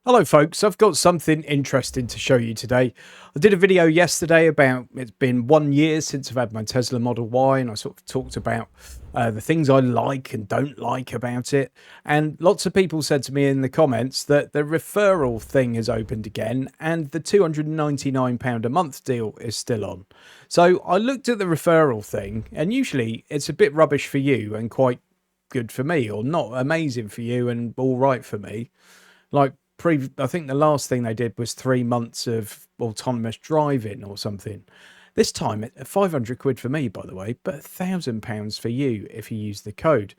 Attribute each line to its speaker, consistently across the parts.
Speaker 1: Hello folks, I've got something interesting to show you today. I did a video yesterday about it's been 1 year since I've had my Tesla Model Y, and I sort of talked about the things I like and don't like about it. And lots of people said to me in the comments that the referral thing has opened again and the £299 a month deal is still on. So I looked at the referral thing, and usually it's a bit rubbish for you and quite good for me, or not amazing for you and all right for me. Like, I think the last thing they did was 3 months of autonomous driving or something. This time, 500 quid for me, by the way, but £1,000 for you if you use the code.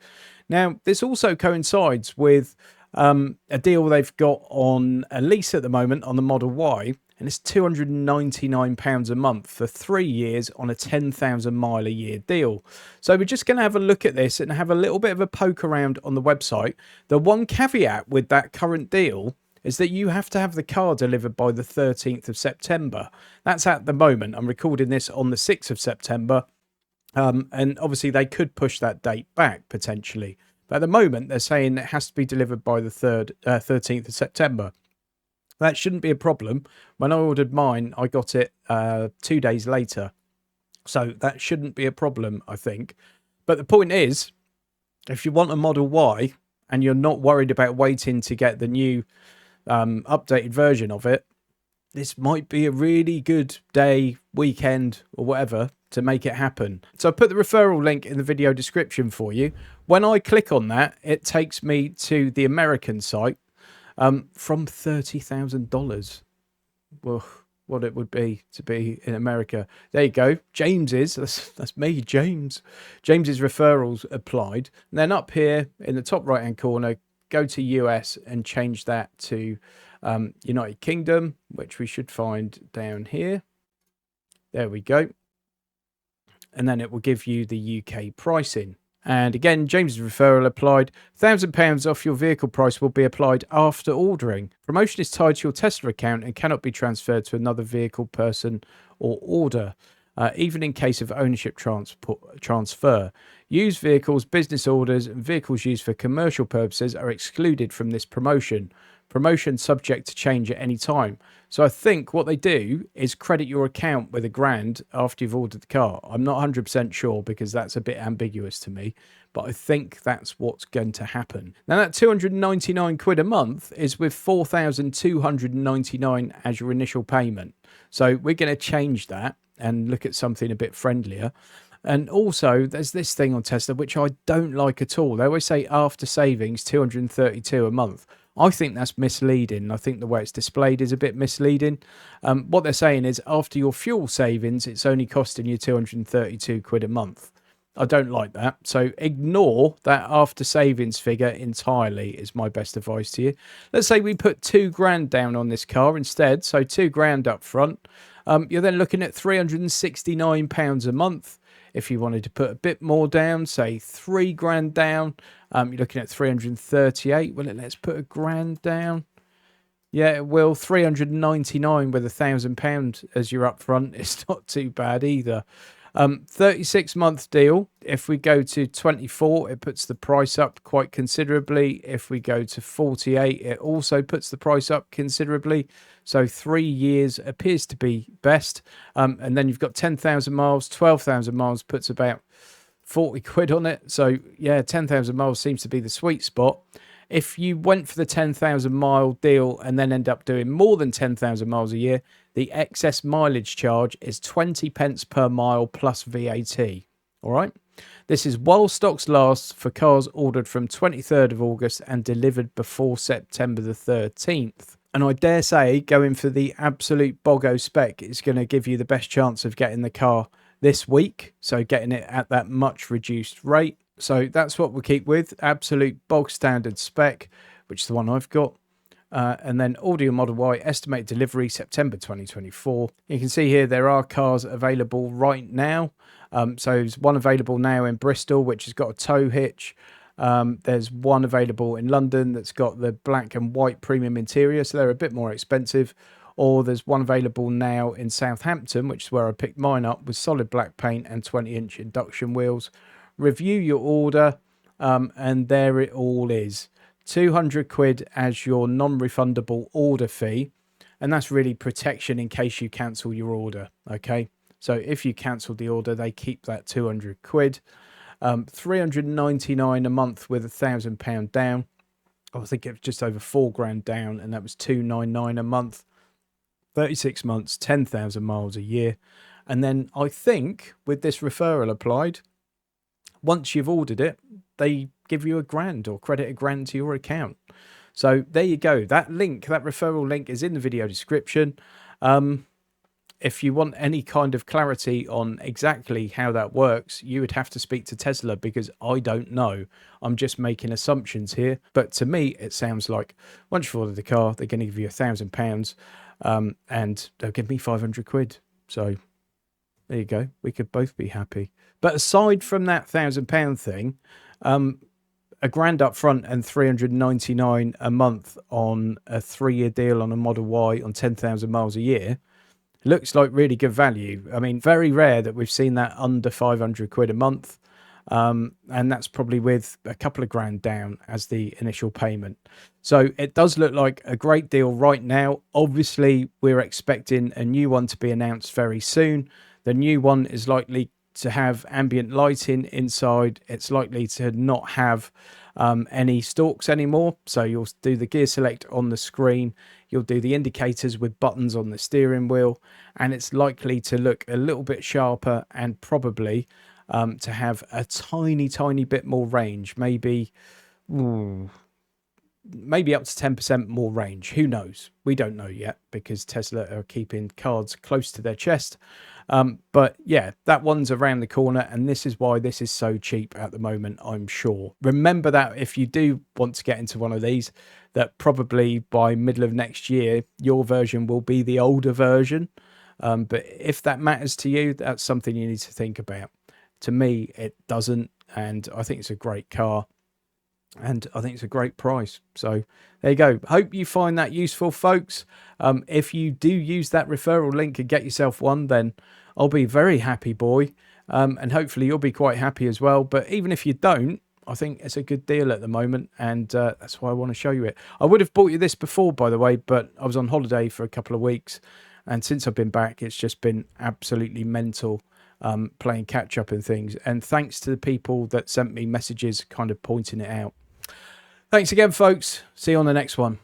Speaker 1: Now, this also coincides with a deal they've got on a lease at the moment on the Model Y, and it's £299 a month for 3 years on a 10,000 mile a year deal. So we're just going to have a look at this and have a little bit of a poke around on the website. The one caveat with that current deal is that you have to have the car delivered by the 13th of September. That's at the moment. I'm recording this on the 6th of September. And obviously they could push that date back potentially. But at the moment, they're saying it has to be delivered by the 13th of September. That shouldn't be a problem. When I ordered mine, I got it 2 days later. So that shouldn't be a problem, I think. But the point is, if you want a Model Y and you're not worried about waiting to get the new updated version of it, this might be a really good day, weekend, or whatever to make it happen. So I put the referral link in the video description for you. When I click on that, it takes me to the American site from $30,000. Well, what it would be to be in America. There you go. James's, that's me, James's referrals applied. And then up here in the top right hand corner, go to US and change that to United Kingdom, which we should find down here. There we go. And then it will give you the UK pricing. And again, James's referral applied. £1,000 off your vehicle price will be applied after ordering. Promotion is tied to your Tesla account and cannot be transferred to another vehicle, person, or order, even in case of ownership transfer. Used vehicles, business orders, and vehicles used for commercial purposes are excluded from this promotion. Promotion subject to change at any time. So I think what they do is credit your account with £1,000 after you've ordered the car. I'm not 100% sure because that's a bit ambiguous to me, but I think that's what's going to happen. Now that 299 quid a month is with 4,299 as your initial payment. So we're going to change that and look at something a bit friendlier. And also there's this thing on Tesla which I don't like at all. They always say after savings 232 a month. I think that's misleading. I think the way it's displayed is a bit misleading. What they're saying is after your fuel savings, it's only costing you 232 quid a month. I don't like that. So ignore that after savings figure entirely is my best advice to you. Let's say we put £2,000 down on this car instead. So £2,000 up front. You're then looking at £369 a month. If you wanted to put a bit more down, say £3,000 down, you're looking at 338. Well, let's put £1,000 down. Yeah, it will. 399 with £1,000 as your upfront. It's not too bad either. 36-month deal. If we go to 24, it puts the price up quite considerably. If we go to 48, it also puts the price up considerably. So 3 years appears to be best. And then you've got 10,000 miles, 12,000 miles puts about 40 quid on it. So yeah, 10,000 miles seems to be the sweet spot. If you went for the 10,000 mile deal and then end up doing more than 10,000 miles a year, the excess mileage charge is 20 pence per mile plus VAT. All right. This is while stocks last for cars ordered from 23rd of August and delivered before September the 13th. And I dare say going for the absolute BOGO spec is going to give you the best chance of getting the car this week. So getting it at that much reduced rate. So that's what we'll keep with. Absolute bog standard spec, which is the one I've got. And then order your Model Y, estimate delivery September 2024. You can see here there are cars available right now. So there's one available now in Bristol, which has got a tow hitch. There's one available in London that's got the black and white premium interior, so they're a bit more expensive. Or there's one available now in Southampton, which is where I picked mine up, with solid black paint and 20-inch induction wheels. Review your order, and there it all is. £200 as your non-refundable order fee, and that's really protection in case you cancel your order. Okay, so if you cancel the order, they keep that £200. 399 a month with £1,000 down. I think it was just over 4 grand down, and that was 299 a month. 36 months, 10,000 miles a year. And then I think with this referral applied, once you've ordered it, they give you £1,000 or credit £1,000 to your account. So there you go. That link, that referral link, is in the video description. If you want any kind of clarity on exactly how that works, you would have to speak to Tesla, because I don't know. I'm just making assumptions here. But to me, it sounds like once you've ordered the car, they're going to give you £1,000, and they'll give me £500. So there you go. We could both be happy. But aside from that £1,000 thing, £1,000 up front and 399 a month on a 3-year deal on a Model Y on 10,000 miles a year looks like really good value. I mean, very rare that we've seen that under £500 a month. And that's probably with a couple of grand down as the initial payment. So it does look like a great deal right now. Obviously, we're expecting a new one to be announced very soon. The new one is likely to have ambient lighting inside. It's likely to not have any stalks anymore. So you'll do the gear select on the screen. You'll do the indicators with buttons on the steering wheel. And it's likely to look a little bit sharper, and probably to have a tiny bit more range. Maybe up to 10% more range. Who knows? We don't know yet, because Tesla are keeping cards close to their chest. But yeah, that one's around the corner, and this is why this is so cheap at the moment, I'm sure. Remember that if you do want to get into one of these, that probably by middle of next year, your version will be the older version. But if that matters to you, that's something you need to think about. To me, it doesn't, and I think it's a great car. And I think it's a great price. So there you go. Hope you find that useful, folks. If you do use that referral link and get yourself one, then I'll be very happy, boy. And hopefully you'll be quite happy as well. But even if you don't, I think it's a good deal at the moment. And that's why I want to show you it. I would have bought you this before, by the way, but I was on holiday for a couple of weeks. And since I've been back, it's just been absolutely mental. Playing catch up and things, and thanks to the people that sent me messages kind of pointing it out. Thanks again, folks. See you on the next one.